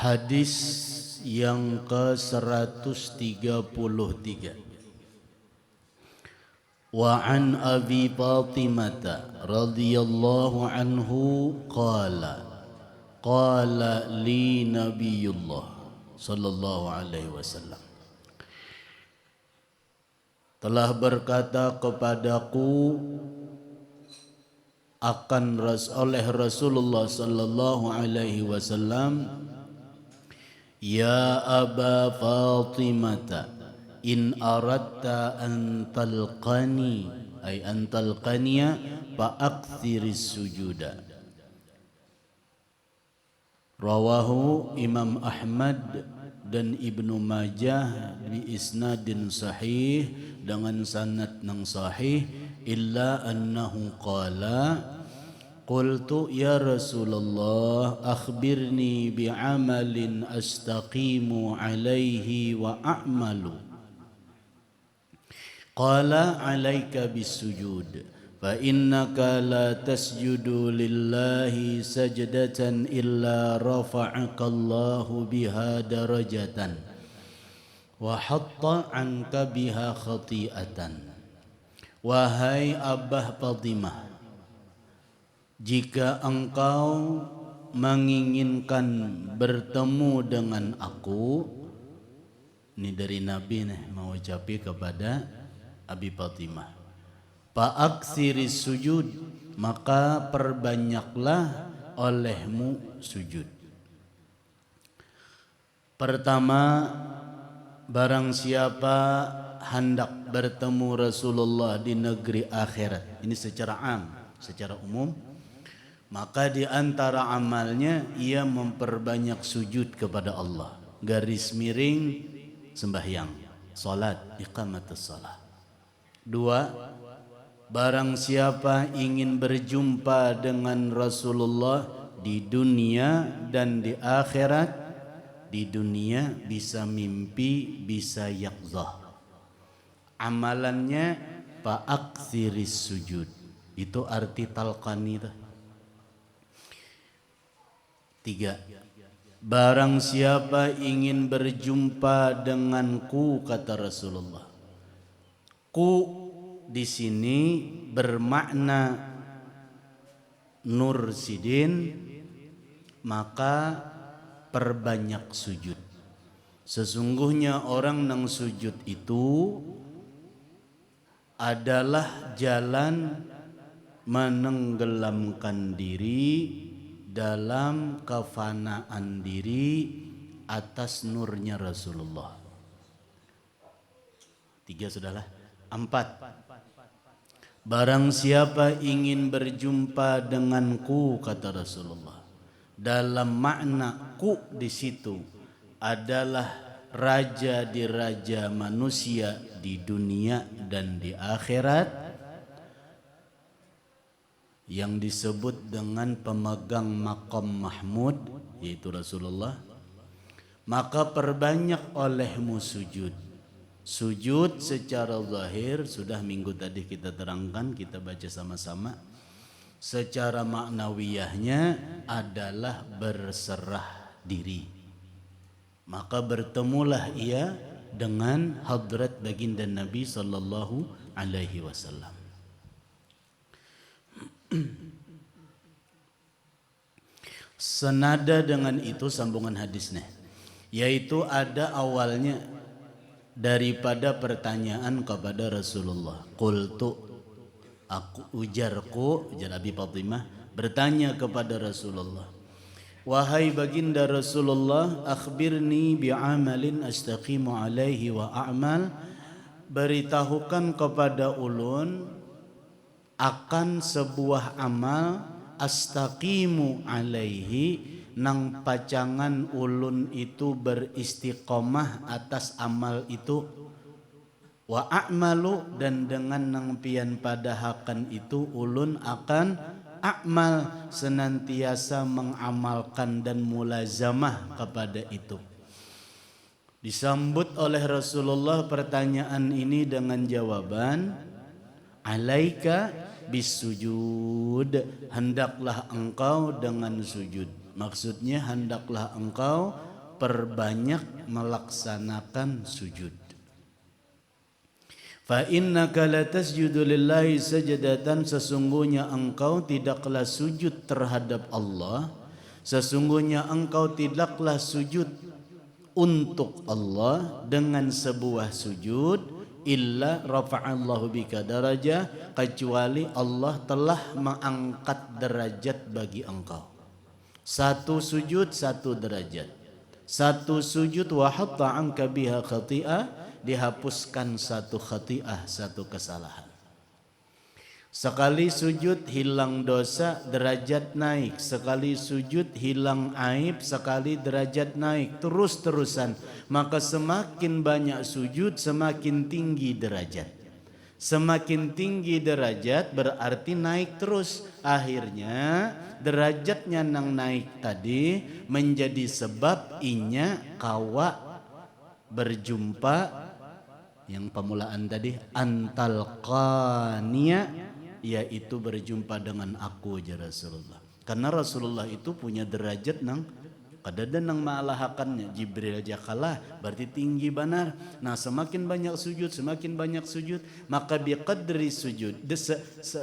Hadis yang ke-133. Wa an Abi Fatimah radhiyallahu anhu qala li Nabiyullah sallallahu alaihi wasallam, telah berkata kepadaku oleh Rasulullah sallallahu alaihi wasallam, ya Aba Fatimah, in aradta an talqani ay an talqaniya fa akthiris sujuda. Rawahu Imam Ahmad dan Ibnu Majah bi isnadin sahih, dengan sanad nang sahih, illa annahu qala qultu ya Rasulullah akhbirni bi'amalin astaqimu alaihi wa a'malu. Qala alaika bisujud fa innaka la tasjudu lillahi sajdatan illa rafa'aka Allahu biha darajatan wa hatta anka biha khati'atan. Wahai Abah Fatimah, jika engkau menginginkan bertemu dengan aku, ini dari Nabi nih mau ucapi kepada Abi Fatimah, fa'aksiris sujud, maka perbanyaklah olehmu sujud. Pertama, barang siapa hendak bertemu Rasulullah di negeri akhirat, ini secara am, secara umum, maka di antara amalnya ia memperbanyak sujud kepada Allah. Garis miring sembahyang, salat, iqamatus salat. Dua, barang siapa ingin berjumpa dengan Rasulullah di dunia dan di akhirat, di dunia bisa mimpi, bisa yaqzah, amalannya fa'aksiris sujud. Itu arti talqani. Tiga, barang siapa ingin berjumpa denganku, kata Rasulullah. Ku di sini bermakna Nur Sidin, maka perbanyak sujud. Sesungguhnya orang nang sujud itu adalah jalan menenggelamkan diri dalam kefanaan diri atas nurnya Rasulullah. Tiga sudahlah. Empat, barang siapa ingin berjumpa denganku, kata Rasulullah, dalam makna ku di situ adalah raja di raja manusia di dunia dan di akhirat, yang disebut dengan pemegang maqam Mahmud, yaitu Rasulullah, maka perbanyak olehmu sujud. Sujud secara zahir sudah minggu tadi kita terangkan, kita baca sama-sama. Secara maknawiyahnya adalah berserah diri. Maka bertemulah ia dengan hadrat baginda Nabi sallallahu alaihi wasallam. Senada dengan itu sambungan hadisnya, yaitu ada awalnya daripada pertanyaan kepada Rasulullah. Qultu, ujar Abi Fatimah bertanya kepada Rasulullah, wahai baginda Rasulullah, akhbirni bi'amalin astaqimu alaihi wa a'mal, beritahukan kepada ulun akan sebuah amal astaqimu alaihi, nang pacangan ulun itu beristiqomah atas amal itu, wa a'malu, dan dengan nang pian padahakan itu ulun akan amal, senantiasa mengamalkan dan mulazamah kepada itu. Disambut oleh Rasulullah pertanyaan ini dengan jawaban, alaika bisujud, hendaklah engkau dengan sujud. Maksudnya hendaklah engkau perbanyak melaksanakan sujud. Fa innaka la tasjudu lillahi sajadatan, sesungguhnya engkau tidaklah sujud terhadap Allah, sesungguhnya engkau tidaklah sujud untuk Allah dengan sebuah sujud, illa rafa'allahu bika darajah, kecuali Allah telah mengangkat derajat bagi engkau. Satu sujud satu derajat, satu sujud wa hatta anka biha khati'ah, dihapuskan satu khati'ah, satu kesalahan. Sekali sujud hilang dosa, derajat naik. Sekali sujud hilang aib, sekali derajat naik. Terus-terusan. Maka semakin banyak sujud, semakin tinggi derajat. Semakin tinggi derajat berarti naik terus. Akhirnya derajatnya nang naik tadi menjadi sebab inya kawa berjumpa yang pemulaan tadi, antalqaniya, yaitu berjumpa dengan aku ya Rasulullah. Karena Rasulullah itu punya derajat nang kadada nang maalahakannya. Jibril aja kalah, berarti tinggi benar. Nah, semakin banyak sujud, maka biqadri sujud,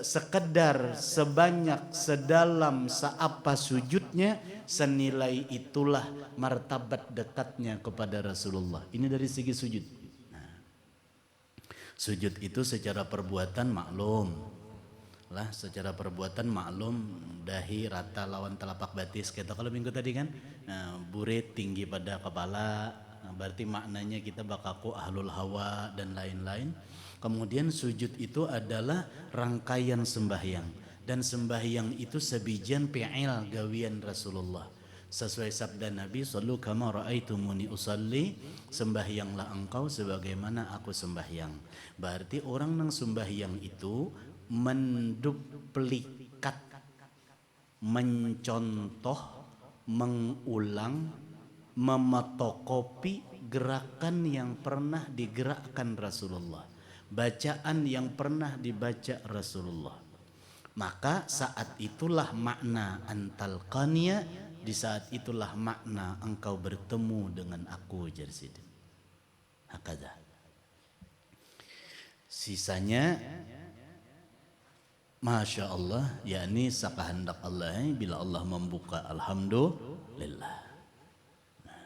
sekedar, sebanyak, sedalam, seapa sujudnya, senilai itulah martabat dekatnya kepada Rasulullah. Ini dari segi sujud. Sujud itu secara perbuatan maklum lah, secara perbuatan maklum, dahi rata lawan telapak batis kita kalau minggu tadi kan. Nah, burit tinggi pada kepala, nah, berarti maknanya kita bakaku ahlul hawa dan lain-lain. Kemudian sujud itu adalah rangkaian sembahyang, dan sembahyang itu sebijan fi'il gawian Rasulullah. Sesuai sabda Nabi, sallu kama ra'aitumuni usalli, sembahyanglah engkau sebagaimana aku sembahyang. Berarti orang nang sembahyang itu menduplikat, mencontoh, mengulang, memotokopi gerakan yang pernah digerakkan Rasulullah, bacaan yang pernah dibaca Rasulullah. Maka saat itulah makna antalqaniya, di saat itulah makna engkau bertemu dengan aku jarsid. Hakada. Sisanya Masya Allah, yakni sakahandak Allah, bila Allah membuka, alhamdulillah. Nah,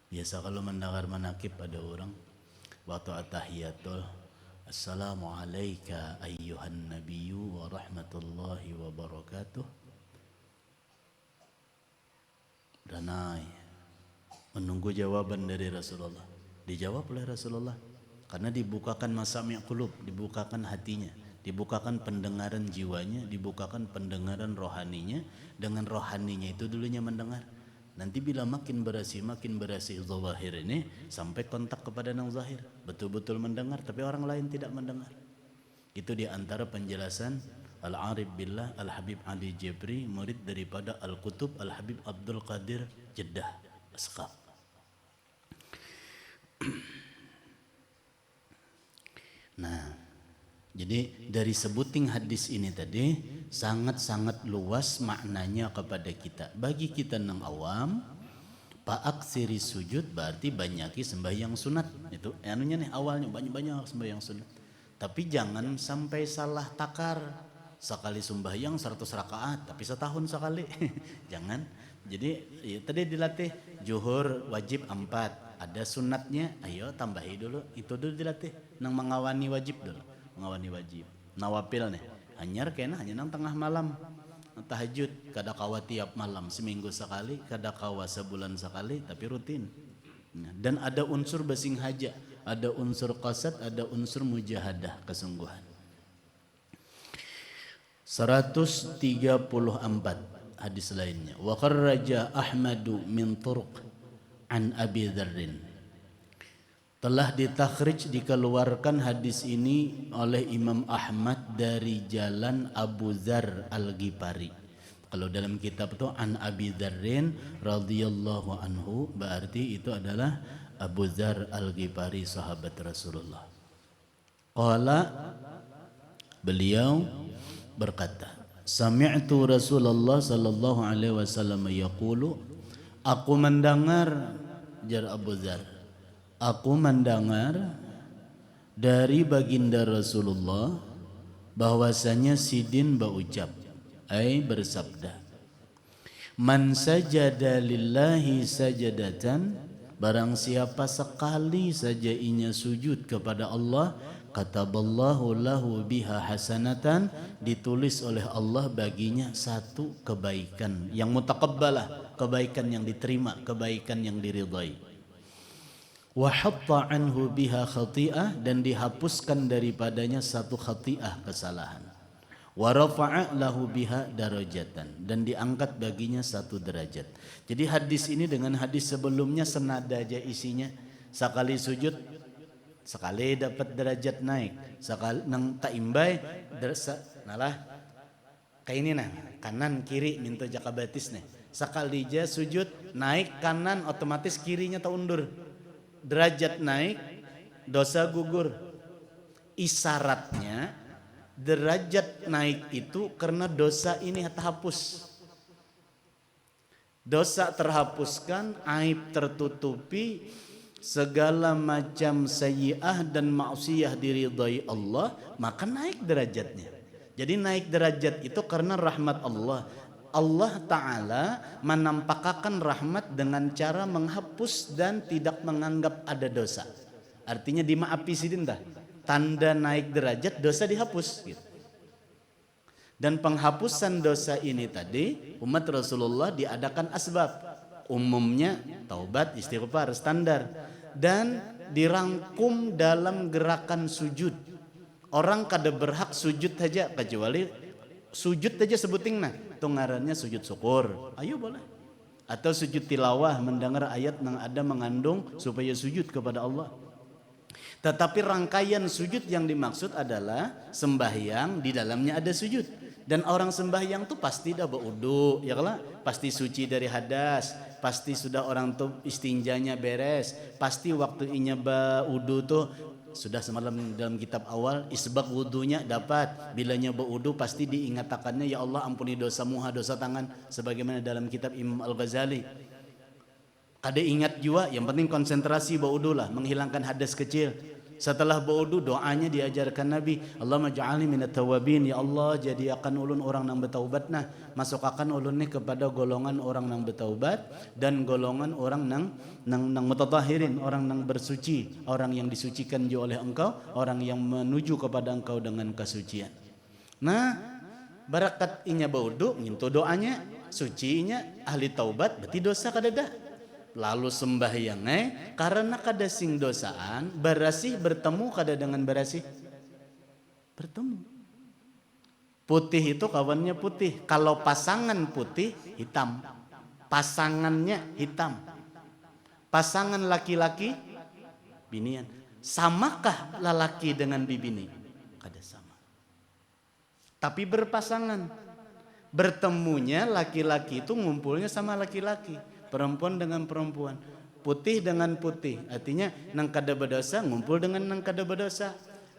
biasa kalau mendengar manakib ada orang waktu atahiyatul, assalamu alayka ayyuhan nabiyyu wa rahmatullahi wa barakatuh. Danai menunggu jawaban dari Rasulullah. Dijawab oleh Rasulullah karena dibukakan masami' qulub, dibukakan hatinya, dibukakan pendengaran jiwanya, dibukakan pendengaran rohaninya. Dengan rohaninya itu dulunya mendengar. Nanti bila makin berasi zawahir ini sampai kontak kepada nang zahir, betul-betul mendengar tapi orang lain tidak mendengar. Itu di antara penjelasan Al-Arif Billah Al-Habib Ali Jabri, murid daripada Al-Qutub Al-Habib Abdul Qadir Jeddah Asqaf. Nah, jadi dari sebuting hadis ini tadi sangat-sangat luas maknanya kepada kita. Bagi kita nang awam, paaksiri sujud berarti banyaki sembahyang sunat. Itu anunya nih awalnya, banyak-banyak sembahyang sunat. Tapi jangan sampai salah takar. Sekali sembahyang 100 rakaat tapi setahun sekali. Jangan. Jadi ya, tadi dilatih zuhur wajib 4, ada sunatnya, ayo tambahi dulu. Itu dulu dilatih nang mengawani wajib dulu. Mengawani wajib. Nawapil nih. Hanyar kena hanya nang tengah malam. Tahajud kada kawa tiap malam, seminggu sekali, kada kawa sebulan sekali, tapi rutin. Nah, dan ada unsur basing haja, ada unsur qasad, ada unsur mujahadah, kesungguhan. 134 hadis lainnya. Wa kharraja Ahmadu min turuq an Abi Dzarrin. Telah ditakhrij, dikeluarkan hadis ini oleh Imam Ahmad dari jalan Abu Dzar Al-Ghifari. Kalau dalam kitab itu an Abi Dzarrin radhiyallahu anhu, berarti itu adalah Abu Dzar Al-Ghifari, sahabat Rasulullah. Qala, beliau berkata, sami'tu Rasulullah sallallahu alaihi wasallam yaqulu, aku mendengar jar Abu Dzar, aku mendengar dari baginda Rasulullah bahwasanya Sidin berucap, bersabda, man sajada lillahi sajadatan, barang siapa sekali saja inya sujud kepada Allah, kataballahu lahu biha hasanatan, ditulis oleh Allah baginya satu kebaikan yang mutakabbalah, kebaikan yang diterima, kebaikan yang diridhai. Wa hatta anhu biha khati'ah, dan dihapuskan daripadanya satu khati'ah, kesalahan. Wa rafa'a lahu biha darajatan, dan diangkat baginya satu derajat. Jadi hadis ini dengan hadis sebelumnya senada aja isinya. Sekali sujud sekali dapat derajat naik, sekali nang taimbai nalah kayak ini nah, kanan kiri minta jakabatis nih. Sekali aja sujud naik kanan, otomatis kirinya taundur. Derajat naik, dosa gugur. Isyaratnya derajat naik itu karena dosa ini terhapus. Dosa terhapuskan, aib tertutupi, segala macam sayyi'ah dan maksiyah diridhai Allah, maka naik derajatnya. Jadi naik derajat itu karena rahmat Allah. Allah Ta'ala menampakkan rahmat dengan cara menghapus dan tidak menganggap ada dosa. Artinya dimaafi sidin dah. Tanda naik derajat, dosa dihapus gitu. Dan penghapusan dosa ini tadi umat Rasulullah diadakan asbab. Umumnya taubat, istighfar, standar. Dan dirangkum dalam gerakan sujud. Orang kada berhak sujud saja kecuali sujud saja sebuting nah. Itu ngarannya sujud syukur. Ayo boleh. Atau sujud tilawah, mendengar ayat yang ada mengandung supaya sujud kepada Allah. Tetapi rangkaian sujud yang dimaksud adalah sembahyang di dalamnya ada sujud. Dan orang sembahyang tuh pasti dah berwudu, ya kan? Pasti suci dari hadas, pasti sudah orang tuh istinjanya beres, pasti waktu inya berwudu tuh sudah semalam dalam kitab awal isbaq wudunya dapat, bilanya berwudu pasti diingatakannya ya Allah ampuni dosa muha, dosa tangan, sebagaimana dalam kitab Imam Al-Ghazali. Kada ingat juga, yang penting konsentrasi berwudu lah, menghilangkan hadas kecil. Setelah berwudu doanya diajarkan Nabi, Allahumma ja'alni minat tawabin, ya Allah jadikan ulun orang yang bertaubat nah, masukkan ulun ni kepada golongan orang yang bertaubat dan golongan orang nang mutatahirin, orang yang bersuci, orang yang disucikan juga oleh engkau, orang yang menuju kepada engkau dengan kesucian. Nah, barakat inya berwudu, ngintu doanya, sucinya ahli taubat, berarti dosa kada dah. Lalu sembahyangnya karena kada sing dosaan, berasih bertemu kada dengan berasih bertemu. Putih itu kawannya putih, kalau pasangan putih hitam, pasangannya hitam. Pasangan laki-laki binian, samakah lelaki dengan bibini? Kada sama. Tapi berpasangan, bertemunya laki-laki itu ngumpulnya sama laki-laki, perempuan dengan perempuan, putih dengan putih. Artinya nang kada berdosa ngumpul dengan nang kada berdosa.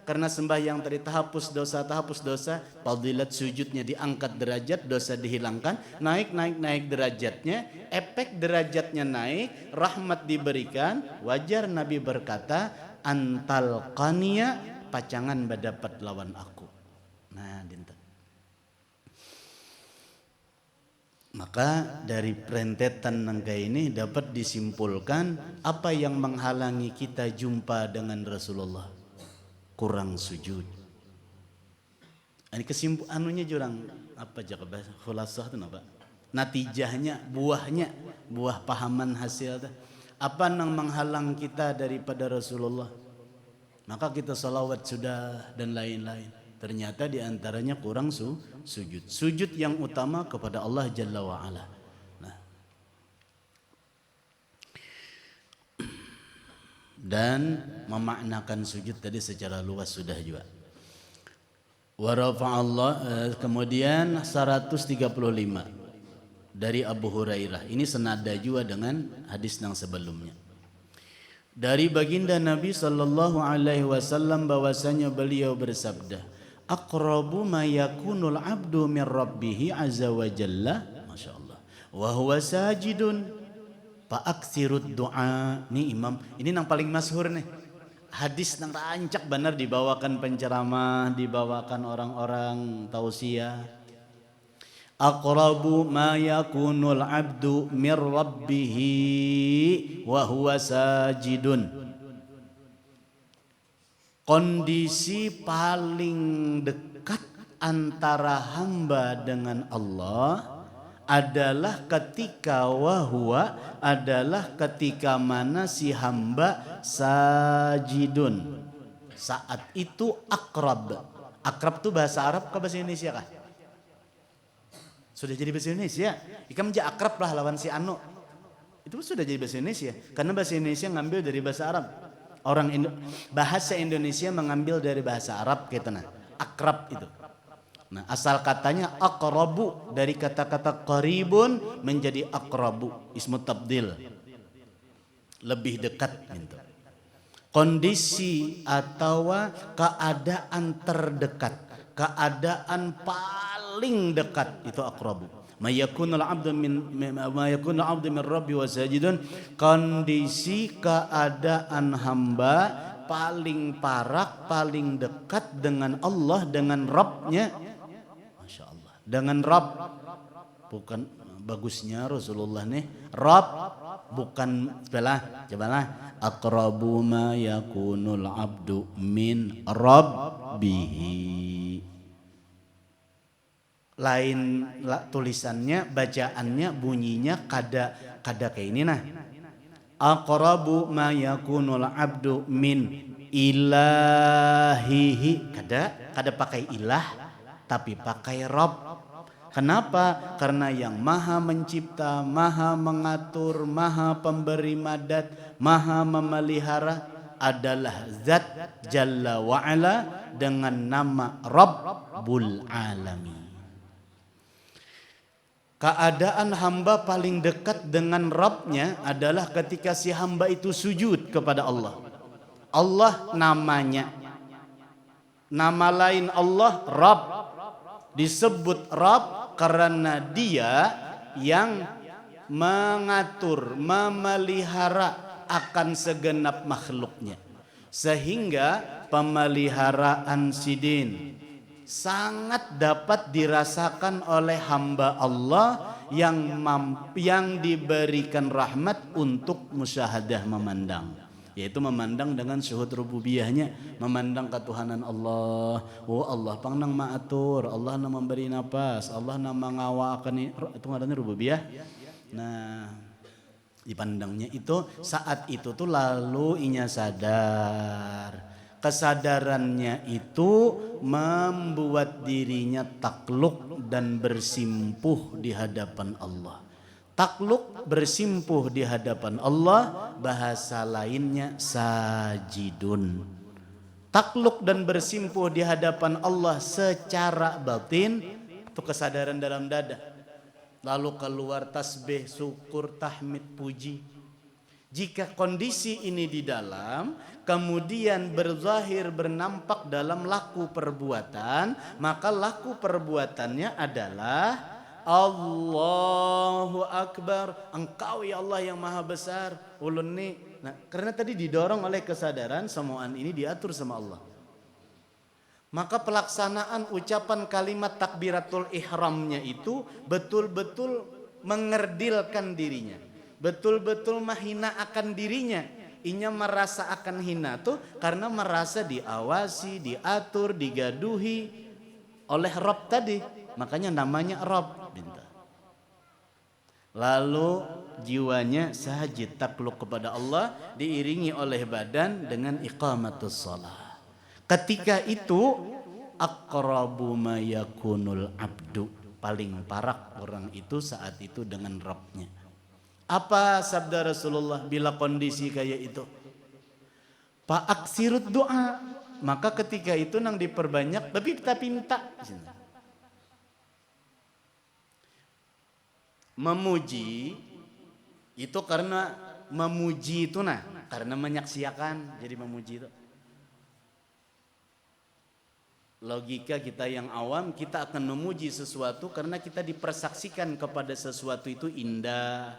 Karena sembahyang tadi tahapus dosa, fadilat sujudnya diangkat derajat, dosa dihilangkan, naik derajatnya, efek derajatnya naik, rahmat diberikan. Wajar Nabi berkata, antal qaniya, pacangan berdapat lawan aku. Nah, dinten. Maka dari perentetan nangka ini dapat disimpulkan apa yang menghalangi kita jumpa dengan Rasulullah, kurang sujud. Ini kesimpulan anunya jurang apa jaga bahasa khulasah itu apa? Natijahnya, buah pahaman hasil itu. Apa yang menghalang kita daripada Rasulullah? Maka kita salawat sudah dan lain-lain. Ternyata diantaranya kurang sujud. Sujud yang utama kepada Allah Jalla wa'ala. Nah. Dan memaknakan sujud tadi secara luas sudah juga. Wa rafa'allah, kemudian 135 dari Abu Hurairah. Ini senada juga dengan hadis yang sebelumnya. Dari baginda Nabi sallallahu alaihi wasallam bahwasanya beliau bersabda, aqrabu ma yakunul abdu min rabbih azza wa jalla, masyaallah, wa huwa sajidun, Fa'aksirud du'a. Nih imam, ini yang paling masyhur nih. Hadis nang rancak benar dibawakan penceramah, dibawakan orang-orang tausiah. Aqrabu ma yakunul abdu mir rabbihi wa huwa sajidun. Kondisi paling dekat antara hamba dengan Allah adalah ketika wahwa adalah ketika mana si hamba sajidun. Saat itu akrab. Akrab itu bahasa Arab ke bahasa Indonesia kah? Sudah jadi bahasa Indonesia. Ika menjadi akrab lah lawan si anu. Itu sudah jadi bahasa Indonesia. Karena bahasa Indonesia ngambil dari bahasa Arab. Bahasa Indonesia mengambil dari bahasa Arab gitu nah. Akrab itu. Nah, asal katanya aqrabu dari kata-kata qaribun menjadi aqrabu, ismu tabdil. Lebih dekat gitu. Kondisi atau keadaan terdekat, keadaan paling dekat itu aqrabu. Mayakunul abdu min rabbi wa sajidun. Kondisi keadaan hamba paling parah, paling dekat dengan Allah, dengan Rabbnya. Masya Allah. Dengan Rabb, bukan bagusnya Rasulullah nih. Rabb bukan cobalah aqrabu ma yakunul abdu min rabbihi. Lain tulisannya, bacaannya, bunyinya kada kayak ini nah. Aqrabu ma yakunul abdu min ilahihi. Kada pakai ilah tapi pakai Rabb. Kenapa? Karena yang maha mencipta, maha mengatur, maha pemberi madat, maha memelihara adalah Zat Jalla wa'ala dengan nama Rabbul Alamin. Keadaan hamba paling dekat dengan Rabbnya adalah ketika si hamba itu sujud kepada Allah. Allah namanya. Nama lain Allah Rabb. Disebut Rabb karena dia yang mengatur, memelihara akan segenap makhluknya. Sehingga pemeliharaan sidin sangat dapat dirasakan oleh hamba Allah yang diberikan rahmat untuk musyahadah memandang. Yaitu memandang dengan syuhud rububiyahnya, memandang ketuhanan Allah. Oh Allah pangnang maatur, Allah na memberi napas, Allah na mengawakan, itu ngarana rububiyah. Nah, dipandangnya itu saat itu tuh lalu inya sadar. Kesadarannya itu membuat dirinya takluk dan bersimpuh di hadapan Allah. Takluk bersimpuh di hadapan Allah, bahasa lainnya sajidun. Takluk dan bersimpuh di hadapan Allah secara batin itu kesadaran dalam dada. Lalu keluar tasbih, syukur, tahmid, puji. Jika kondisi ini di dalam, kemudian berzahir, bernampak dalam laku perbuatan, maka laku perbuatannya adalah Allahu Akbar, engkau ya Allah yang maha besar. Ulun nih, nah, karena tadi didorong oleh kesadaran semuaan ini diatur sama Allah. Maka pelaksanaan ucapan kalimat takbiratul ihramnya itu betul-betul mengerdilkan dirinya, betul-betul menghina akan dirinya. Inya merasa akan hina tuh karena merasa diawasi, diatur, digaduhi oleh Rabb tadi. Makanya namanya Rabb. Lalu jiwanya sajid takluk kepada Allah diiringi oleh badan dengan iqamatus shalah. Ketika itu aqrabu ma yakunul abdu, paling parah orang itu saat itu dengan Rabbnya. Apa sabda Rasulullah bila kondisi kayak itu? Fa'aksirud doa. Maka ketika itu nang diperbanyak, tapi kita minta. Memuji itu karena memuji itu karena menyaksikan, jadi memuji itu. Logika kita yang awam, kita akan memuji sesuatu karena kita dipersaksikan kepada sesuatu itu indah,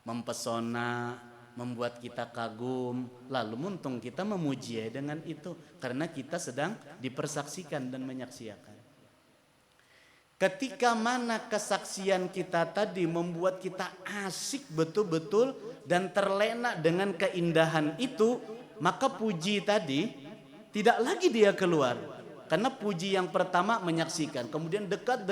mempesona, membuat kita kagum, lalu muntung kita memuji dengan itu karena kita sedang dipersaksikan dan menyaksikan. Ketika mana kesaksian kita tadi membuat kita asik betul-betul dan terlena dengan keindahan itu, maka puji tadi tidak lagi dia keluar. Karena puji yang pertama menyaksikan, kemudian dekat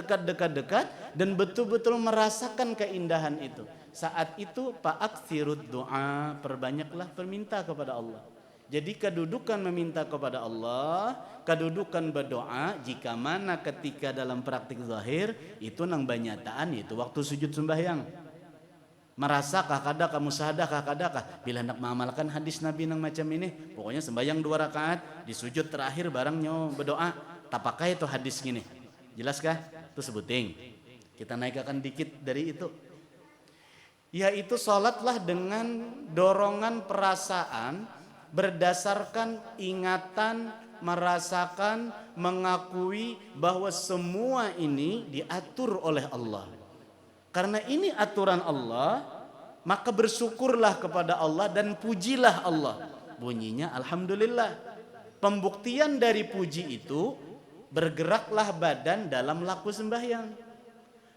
dan betul-betul merasakan keindahan itu. Saat itu fa'aktsirud doa, perbanyaklah perminta kepada Allah. Jadi kedudukan meminta kepada Allah, kedudukan berdoa jika mana ketika dalam praktik zahir itu nang banyataan itu waktu sujud sembahyang. Merasakah kadakah musahadah kadakah bila hendak mengamalkan hadis Nabi nang macam ini, pokoknya sembahyang 2 rakaat di sujud terakhir barang nyo berdoa. Tapakai itu hadis gini. Jelaskah? Itu sebuting. Kita naikkan dikit dari itu. Yaitu salatlah dengan dorongan perasaan berdasarkan ingatan, merasakan, mengakui bahwa semua ini diatur oleh Allah. Karena ini aturan Allah, maka bersyukurlah kepada Allah dan pujilah Allah. Bunyinya alhamdulillah. Pembuktian dari puji itu, bergeraklah badan dalam laku sembahyang.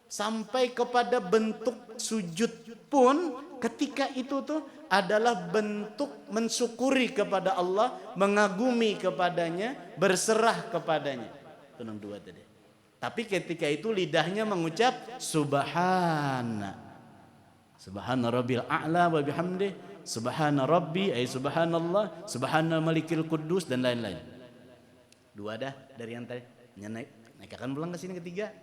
Sampai kepada bentuk sujud pun ketika itu tuh adalah bentuk mensyukuri kepada Allah, mengagumi kepadanya, berserah kepadanya. Itu yang 2 tadi. Tapi ketika itu lidahnya mengucap subhana. Subhana rabbil a'la wa bihamdih, subhana rabbi ay subhanallah, subhana malikil quddus dan lain-lain. 2 dah dari yang tadi. Naikkan pulang ke sini ketiga.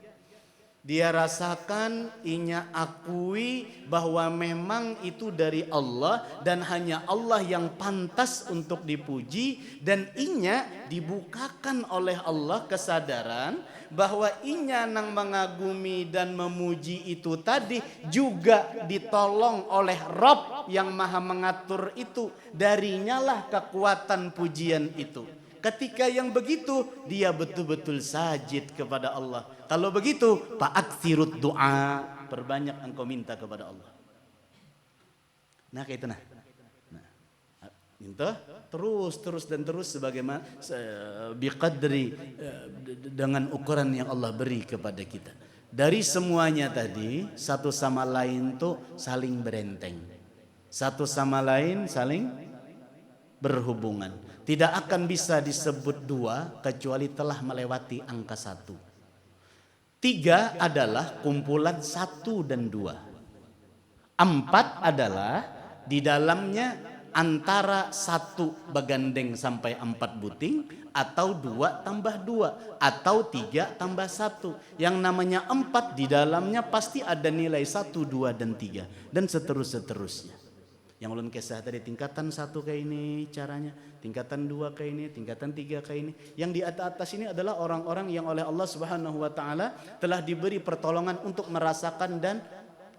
Dia rasakan, inya akui bahwa memang itu dari Allah dan hanya Allah yang pantas untuk dipuji, dan inya dibukakan oleh Allah kesadaran bahwa inya nang mengagumi dan memuji itu tadi juga ditolong oleh Rabb yang maha mengatur itu. Darinya lah kekuatan pujian itu. Ketika yang begitu dia betul-betul sajid kepada Allah. Kalau begitu fa'aktsirud doa, perbanyak engkau minta kepada Allah. Nah kayak itu nah. Minta terus sebagaimana biqadri dengan ukuran yang Allah beri kepada kita. Dari semuanya tadi satu sama lain tuh saling berenteng. Satu sama lain saling berhubungan. Tidak akan bisa disebut 2 kecuali telah melewati angka 1. 3 adalah kumpulan 1 dan 2. 4 adalah di dalamnya antara 1 begandeng sampai 4 buting, atau 2 tambah 2, atau 3 tambah 1. Yang namanya 4 di dalamnya pasti ada nilai 1, 2, dan 3 dan seterusnya. Yang ulun kisah tadi tingkatan 1 kayak ini caranya, tingkatan 2 kayak ini, tingkatan 3 kayak ini. Yang di atas ini adalah orang-orang yang oleh Allah Subhanahu wa taala telah diberi pertolongan untuk merasakan dan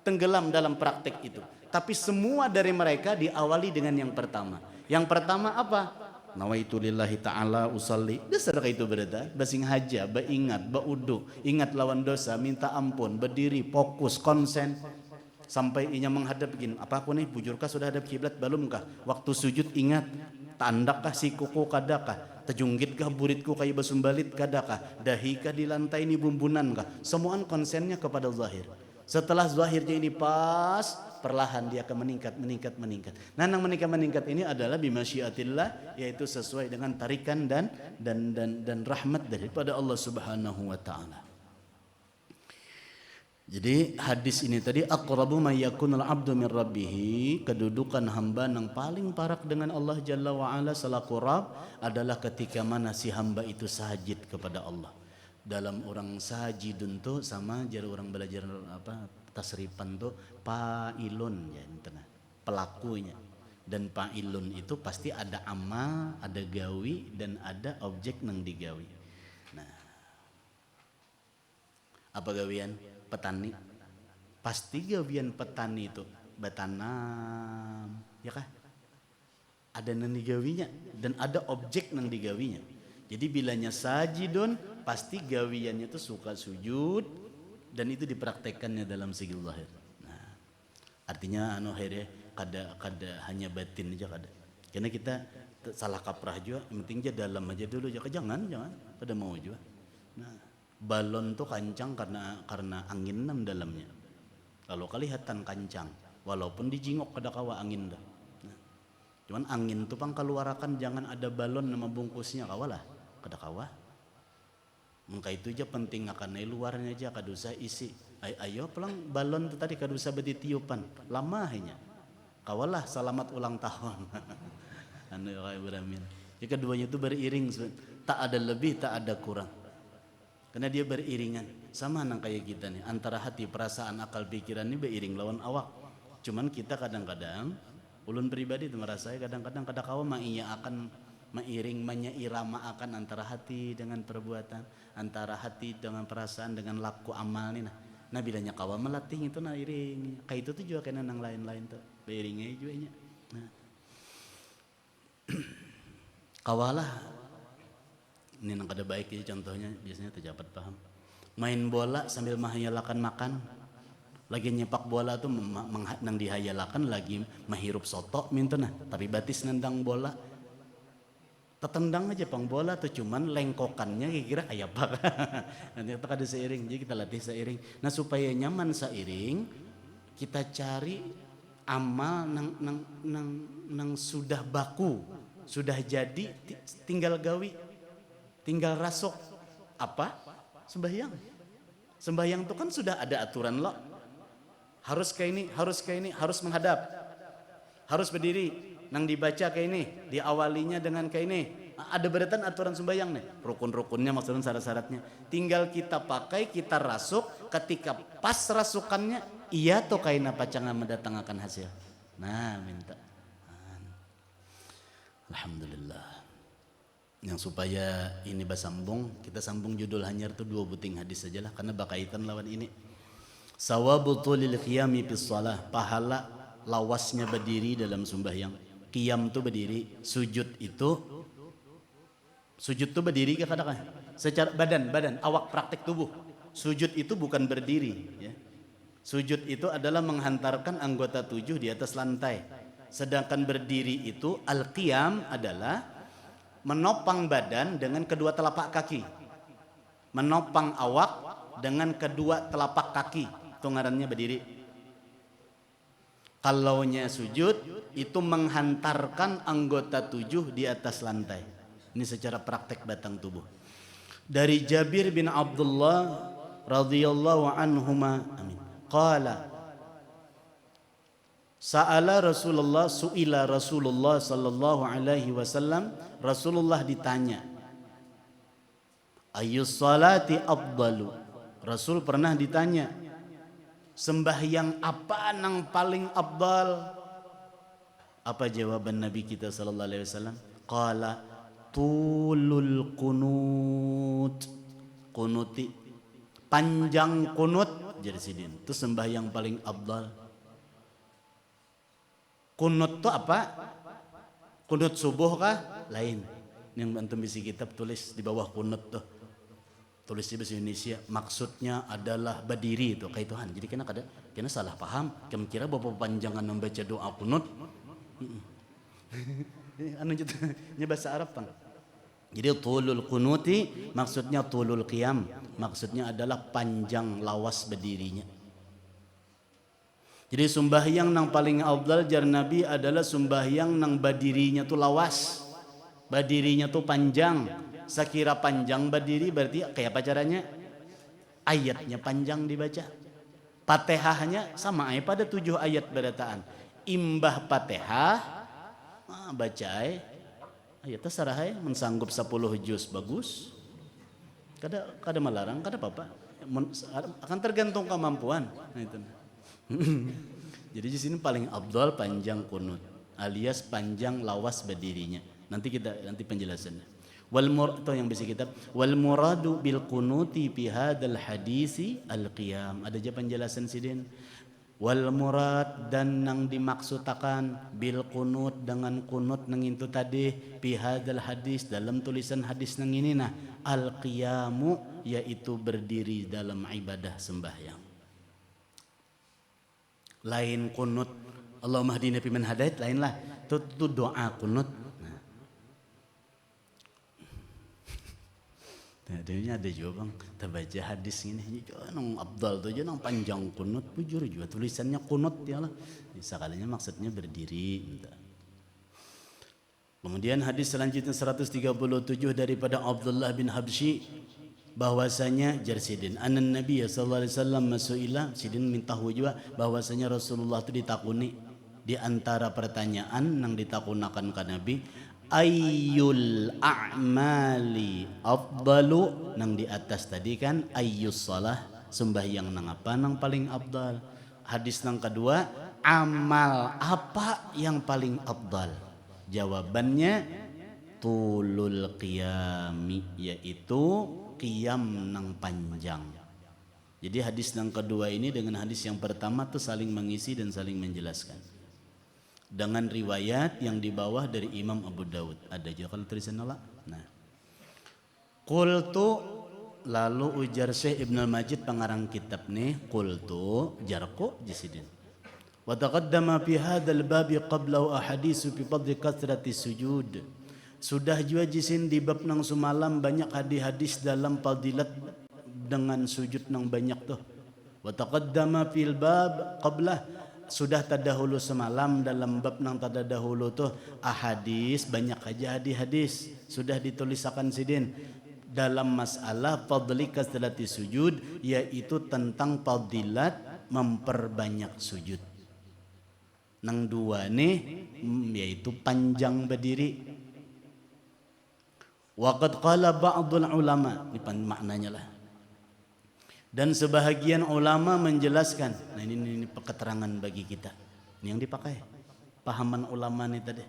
tenggelam dalam praktek itu. Tapi semua dari mereka diawali dengan yang pertama. Yang pertama apa? Nawaitu lillahi ta'ala usalli. Dasar itu berada basing haja, beingat, baudu, ingat lawan dosa, minta ampun, berdiri, fokus, konsen. Sampai inya menghadap begini, apa aku nih bujurkah sudah hadap kiblat belumkah? Waktu sujud ingat, tandakkah si kuku kadakah? Tejunggitkah buritku kayu basumbalit kadakah? Dahikah di lantai ini bumbunankah? Semuaan konsennya kepada zahir. Setelah zahirnya ini pas, perlahan dia akan meningkat. Nah, yang meningkat ini adalah bimasyiatillah, yaitu sesuai dengan tarikan dan rahmat daripada Allah Subhanahu wa taala. Jadi hadis ini tadi aqrabu may yakunul abdu min rabbih, kedudukan hamba yang paling parak dengan Allah Jalla wa ala selaku Rabb adalah ketika mana si hamba itu sajid kepada Allah. Dalam orang sajidun tuh sama jar orang belajar tasrifan tuh fa'ilun ya intena, pelakunya. Dan fa'ilun itu pasti ada amal, ada gawi dan ada objek nang digawi. Nah, apa gawian? Petani. Pasti gawian petani itu bertanam, ya kah? Ada nang digawinya dan ada objek nang digawinya. Jadi bilanya sajidun pasti gawiannya itu suka sujud dan itu dipraktekannya dalam segi zahir. Nah, Artinya kada hanya batin aja kada. Karena kita salah kaprah juga, yang penting aja dalam aja dulu aja. Jangan kada mau juga. Nah, balon tuh kancang karena angin nam dalamnya. Kalau kelihatan kancang, walaupun dijingok kada kawa angin dah. Nah, cuman angin tuh pang keluarakan, jangan ada balon nama bungkusnya kawalah, kada kawa. Maka itu aja penting akan luarnya aja kada usah isi. Ayo pelang balon itu tadi kada usah bertiupan, lama hanya. Kawalah selamat ulang tahun. Anu kayak beramin. Ya keduanya itu beriring, tak ada lebih, tak ada kurang. Karena dia beriringan. Sama nang kayak kita nih, antara hati, perasaan, akal, pikiran ini beriring lawan awak. Cuman kita kadang-kadang, ulun pribadi itu merasa kadang-kadang kada kawa akan meiring menyeirama akan antara hati dengan perbuatan, antara hati dengan perasaan dengan laku amal nih nah. Nah bilanya kawa melatih itu nah iring. Kayak itu tuh juga kena nang lain-lain tuh. Beiringnya juga nya. Nah. Kawalah ini nang kada baik ya contohnya biasanya terdapat paham. Main bola sambil menghayalakan makan. Lagi nyepak bola tuh nang dihayalakan lagi menghirup soto minta nah, tapi batis nendang bola. Tetendang aja pang bola tuh cuman lengkokannya kira-kira kayak apa. Nanti kita kada seiring, jadi kita latih seiring. Nah supaya nyaman seiring, kita cari amal nang sudah baku, sudah jadi, tinggal gawi, tinggal rasuk. Apa? Sembahyang. Sembahyang tuh kan sudah ada aturan loh. Harus kayak ini, harus kayak ini, harus menghadap, harus berdiri. Nang dibaca kayak ini, diawalinya dengan kayak ini. Ada beretan aturan sembahyang nih, rukun-rukunnya maksudnya syarat-syaratnya. Tinggal kita pakai, kita rasuk. Ketika pas rasukannya, iya toh kaina pacanga mendatangkan hasil. Nah minta. Alhamdulillah. Yang supaya ini basambung, kita sambung judul hanyar tuh 2 buting hadis sajalah karena berkaitan lawan ini. Sawabutul lil qiyami fis shalah, pahala lawasnya berdiri dalam sembahyang. Qiyam tuh berdiri, sujud tuh berdiri ke kadang secara badan awak praktik tubuh. Sujud itu bukan berdiri ya. Sujud itu adalah menghantarkan anggota 7 di atas lantai. Sedangkan berdiri itu al-qiyam adalah menopang badan dengan kedua telapak kaki. Menopang awak dengan kedua telapak kaki. Itu ngarannya berdiri. Kalaunya sujud itu menghantarkan anggota 7 di atas lantai. Ini secara praktek batang tubuh. Dari Jabir bin Abdullah radhiyallahu anhuma, amin. Qala Sa'ala Rasulullah su'ila Rasulullah sallallahu alaihi wasallam, Rasulullah ditanya, ayyus salati afdalu. Rasul pernah ditanya, sembahyang apa nang paling afdal? Apa jawaban Nabi kita sallallahu alaihi wasallam? Qala tulul kunut. Kunuti panjang kunut jadi sidin. Itu sembahyang paling afdal. Kunut itu apa? Kunut subuh kah? Lain. Yang antum bisi kitab tulis di bawah kunut tuh. Tulis di bahasa Indonesia, maksudnya adalah berdiri itu kayak Tuhan. Jadi kena salah paham. Kamu kira bapak panjangan membaca doa kunut? Anu nya bahasa Arab kan. Jadi tulul kunuti maksudnya tulul qiyam, maksudnya adalah panjang lawas berdirinya. Jadi sembahyang nang paling afdal jar Nabi adalah sembahyang nang berdirinya tuh lawas. Berdirinya tuh panjang. Sekira panjang berdiri berarti kayak apa caranya? Ayatnya panjang dibaca. Fatihahnya sama pada 7 ayat berataan. Imbah Fatihah baca ayatnya sarahai mensanggup 10 juz bagus. Kada melarang, kada apa-apa. Akan tergantung kemampuan. Nah itu. Jadi di sini paling afdal panjang kunut alias panjang lawas berdirinya. Nanti penjelasannya. Itu yang bisa kitab. Wal muradu bil kunuti fi hadzal hadisi al qiyam. Ada aja penjelasan sidin. Wal murad dan nang dimaksudkan bil kunut dengan kunut nang itu tadi fi hadzal hadis dalam tulisan hadis nang ini nah al qiyamu yaitu berdiri dalam ibadah sembahyang. Lain kunut Allahumma hdina fiman hadait, lain lah. Itu doa kunut. Nah, ada juga bang, terbaca hadis ini, nang abdal tuh aja nang panjang kunut, bujur juga tulisannya kunut ya lah. Sekalinya maksudnya berdiri. Kemudian hadis selanjutnya 137 daripada Abdullah bin Habsyi bahwasanya jarsidin anan Nabi sallallahu alaihi wasallam masuila, sidin minta juga bahwasanya Rasulullah itu ditakuni di antara pertanyaan nang ditakunakan ke Nabi, ayyul a'mali afdalu, nang di atas tadi kan ayyus salah, sembahyang nang apa nang paling afdal. Hadis nang kedua, amal apa yang paling afdal? Jawabannya tulul qiyami, yaitu qiyam nang panjang. Jadi hadis nang kedua ini dengan hadis yang pertama tuh saling mengisi dan saling menjelaskan. Dengan riwayat yang di bawah dari Imam Abu Daud. Ada juga kalau tulisan nolak. Nah, qultu, lalu ujar Syekh Ibnu Majid pengarang kitab nih, qultu jarqu jisidin. Wa taqaddama fi hadzal babi qablahu ahaditsu fi fadli kathrati sujud. Sudah juga jisin di bab nang semalam banyak hadis-hadis dalam fadilat dengan sujud nang banyak tuh. Wa taqaddama fil bab qablah, sudah terdahulu semalam dalam bab nang terdahulu tuh ahadis, banyak aja hadis sudah ditulisakan sidin dalam masalah fadli kasrati sujud, yaitu tentang fadilat memperbanyak sujud. Nang dua nih yaitu panjang berdiri. Waqad qala ba'dul ulama, ini maknanya lah. Dan sebahagian ulama menjelaskan, nah ini keterangan bagi kita. Ini yang dipakai pahaman ulama nih tadi.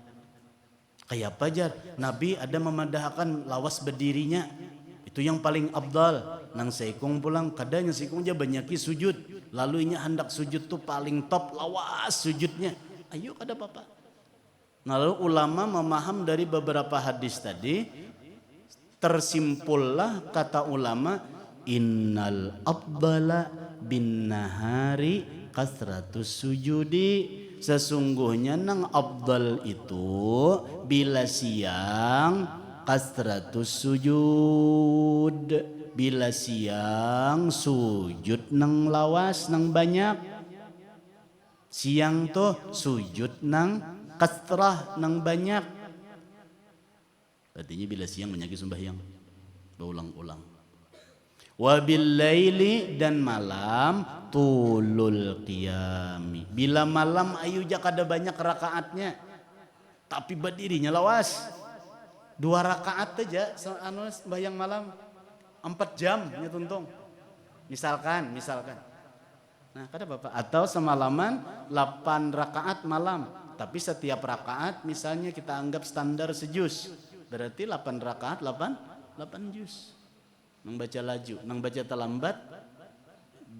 Kayak apa jar? Nabi ada memadahkan lawas berdirinya, itu yang paling abdal. Nang seikung pulang, kadanya seikung aja banyaki sujud. Lalu ini hendak sujud tuh paling top, lawas sujudnya. Ayo kada apa-apa. Nah, lalu ulama memaham dari beberapa hadis tadi, tersimpullah kata ulama, innal afdala bin nahari kasratus sujudi, sesungguhnya nang afdal itu bila siang kasratus sujud, bila siang sujud nang lawas nang banyak. Siang tuh sujud nang kasrah nang banyak. Artinya bila siang banyak sembahyang berulang-ulang. Wabil laili, dan malam tulul qiyami. Bila malam ayu jak ada banyak rakaatnya, tapi berdirinya lawas. 2 rakaat aja sembahyang malam 4 jam ya tuntung. Misalkan. Nah, kada Bapak, atau semalaman 8 rakaat malam, tapi setiap rakaat misalnya kita anggap standar sejuz. Berarti 8 rakaat 8 juz. Nang baca laju, nang baca terlambat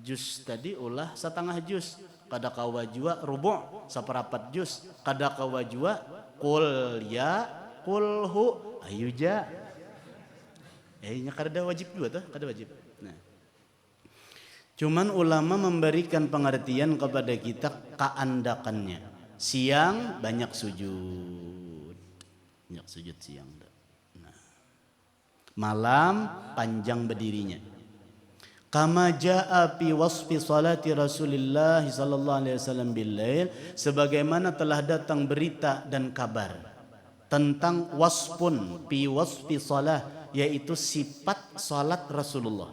juz tadi ulah setengah juz, kada kawa jua rubu' seperapat juz, kada kawa jua qul ya qul hu ayu ja. Nya kada wajib juga tuh, kada wajib. Nah, cuman ulama memberikan pengertian kepada kita keandakannya. Siang banyak sujud. Banyak sujud siang. Nah, malam panjang berdirinya. Kama jaa fi wasfi salati Rasulillah sallallahu alaihi wasallam bil lail, sebagaimana telah datang berita dan kabar tentang wasfun fi wasfi salah, yaitu sifat salat Rasulullah.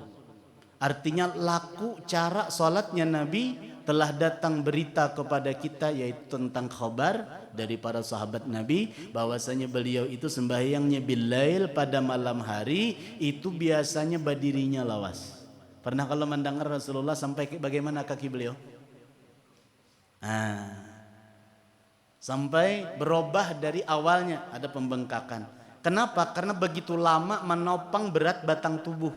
Artinya laku cara salatnya Nabi, telah datang berita kepada kita yaitu tentang khabar dari para sahabat Nabi bahwasanya beliau itu sembahyangnya bilail pada malam hari itu biasanya berdirinya lawas. Pernah kalau mendengar Rasulullah sampai bagaimana kaki beliau? Sampai berubah dari awalnya ada pembengkakan. Kenapa? Karena begitu lama menopang berat batang tubuh.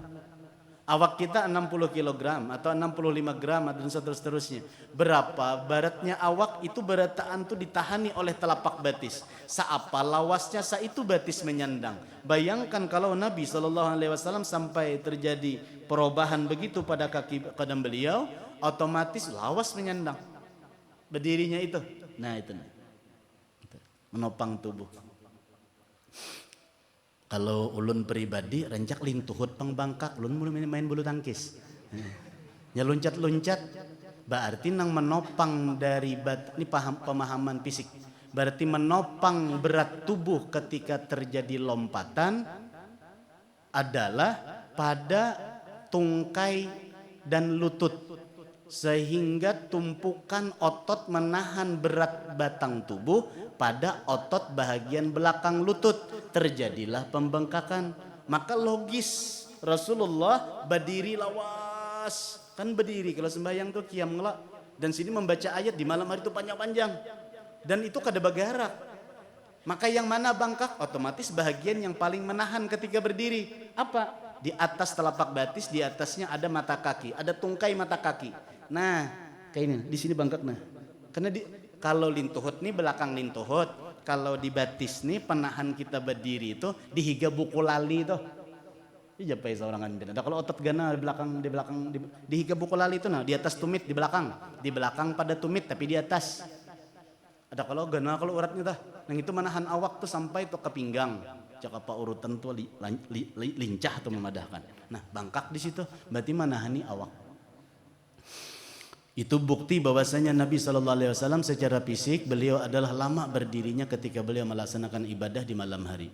Awak kita 60 kg atau 65 gram dan seterusnya. Berapa beratnya awak itu berataan itu ditahani oleh telapak batis. Saapa lawasnya sa itu batis menyandang. Bayangkan kalau Nabi SAW sampai terjadi perubahan begitu pada kaki kadang beliau, otomatis lawas menyandang. berdirinya itu. Nah itu, menopang tubuh. Kalau ulun pribadi rencak lintuhut pang bangkak, ulun mulai main bulu tangkis. Ya loncat-loncat, berarti nang menopang dari ini pemahaman fisik. Berarti menopang berat tubuh ketika terjadi lompatan adalah pada tungkai dan lutut, sehingga tumpukan otot menahan berat batang tubuh pada otot bahagian belakang lutut, terjadilah pembengkakan. Maka logis Rasulullah berdiri lawas, kan berdiri kalau sembahyang tuh qiyam ngelak, dan sini membaca ayat di malam hari itu panjang-panjang, dan itu kada bergerak. Maka yang mana bangkak? Otomatis bahagian yang paling menahan ketika berdiri apa? Di atas telapak batis, di atasnya ada mata kaki, ada tungkai mata kaki. Nah, kayak ini, di sini bangkak nah. Karena kalau lintuhut nih belakang lintuhut, kalau di batis nih penahan kita berdiri itu di higa buku lali itu. Ini japai seorang anda. Kalau otot gana di belakang di higa buku lali itu nah, di atas tumit di belakang pada tumit tapi di atas. Ada kalau gana kalau uratnya dah, yang itu menahan awak tuh sampai tuh ke pinggang. Cakap urutan tuh lincah atau memadahkan. Nah, bangkak di situ berarti menahani awak. Itu bukti bahwasanya Nabi SAW secara fisik beliau adalah lama berdirinya ketika beliau melaksanakan ibadah di malam hari.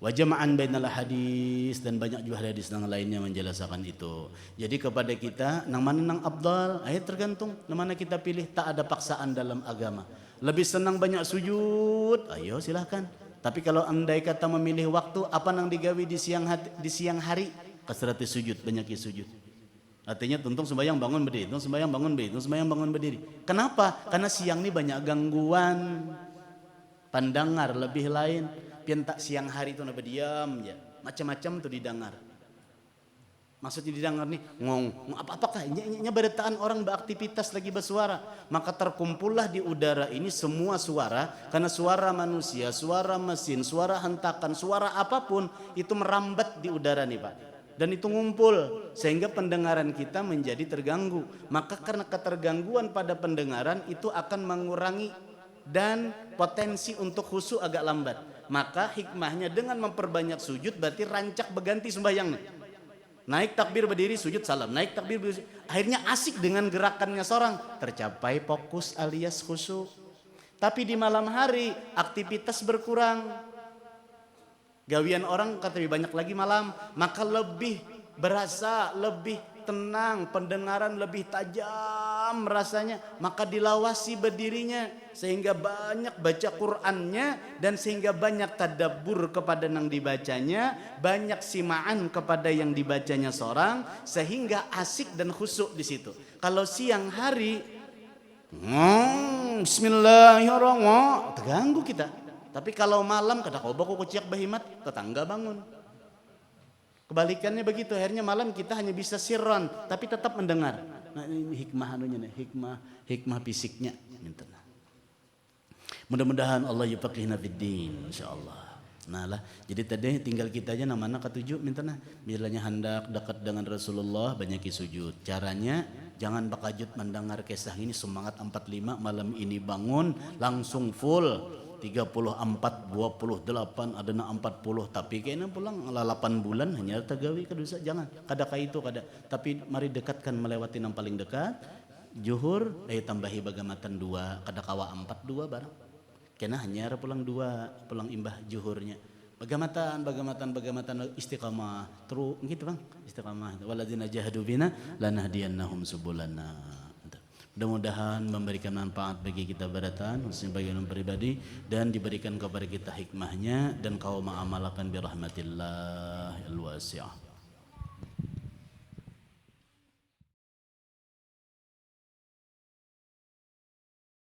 Wa jama'an bainal hadis, dan banyak juga hadis yang lainnya menjelaskan itu. Jadi kepada kita nang mana nang afdal, tergantung nang mana kita pilih, tak ada paksaan dalam agama. Lebih senang banyak sujud, ayo silahkan. Tapi kalau andai kata memilih waktu, apa nang digawi di siang hari, kasrati sujud, banyak sujud. Artinya tuntung sembahyang bangun berdiri, tuntung sembahyang bangun berdiri, tuntung sembahyang bangun berdiri. Kenapa? Karena siang ini banyak gangguan pandangar lebih lain. Pian tak siang hari itu nak berdiam ya, macam-macam tuh didengar. Maksudnya didengar nih ngong apakah nya beritaan orang beraktivitas lagi bersuara, maka terkumpullah di udara ini semua suara, karena suara manusia, suara mesin, suara hentakan, suara apapun itu merambat di udara nih Pak. Dan itu ngumpul sehingga pendengaran kita menjadi terganggu. Maka karena ketergangguan pada pendengaran itu akan mengurangi dan potensi untuk khusyuk agak lambat. Maka hikmahnya dengan memperbanyak sujud berarti rancak berganti sembahyang nih. Naik takbir berdiri sujud salam, naik takbir berdiri, akhirnya asik dengan gerakannya seorang, tercapai fokus alias khusyuk. Tapi di malam hari aktivitas berkurang, gawian orang kata lebih banyak lagi malam, maka lebih berasa, lebih tenang, pendengaran lebih tajam rasanya, maka dilawasi berdirinya sehingga banyak baca Qur'annya, dan sehingga banyak tadabbur kepada yang dibacanya, banyak simaan kepada yang dibacanya seorang, sehingga asik dan khusyuk di situ. Kalau siang hari bismillahirrahmanirrahim terganggu kita. Tapi kalau malam kada kau baku kuciak bahimat, tetangga bangun. Kebalikannya begitu, akhirnya malam kita hanya bisa sirron tapi tetap mendengar. Nah ini hikmah anunya nih, hikmah fisiknya. Mudah-mudahan Allah yufaqihna fiddin insyaallah. Nah lah, jadi tadi tinggal kita aja namanya ketujuh minta nah, bilanya hendak dekat dengan Rasulullah banyak sujud. Caranya jangan bakajut mendengar kisah ini semangat 45 malam ini bangun langsung full 34, 28, ada na 40, tapi kayaknya pulang 8 bulan hanya tergawi kedosa, jangan. Kadakah itu kada, tapi mari dekatkan melewati yang paling dekat. Juhur tambahi bagamatan 2, kadakawa 4 2 barang. Kena hanya pulang 2, pulang imbah juhurnya. Bagamatan istiqamah. Terus gitu Bang, istiqamah. Waladzina jahadu bina lanahdiyannahum subulana. Mudah-mudahan memberikan manfaat bagi kita beratan, khususnya bagi orang pribadi, dan diberikan kepada kita hikmahnya, dan kau ma'amalakan birahmatillah al-wasi'ah.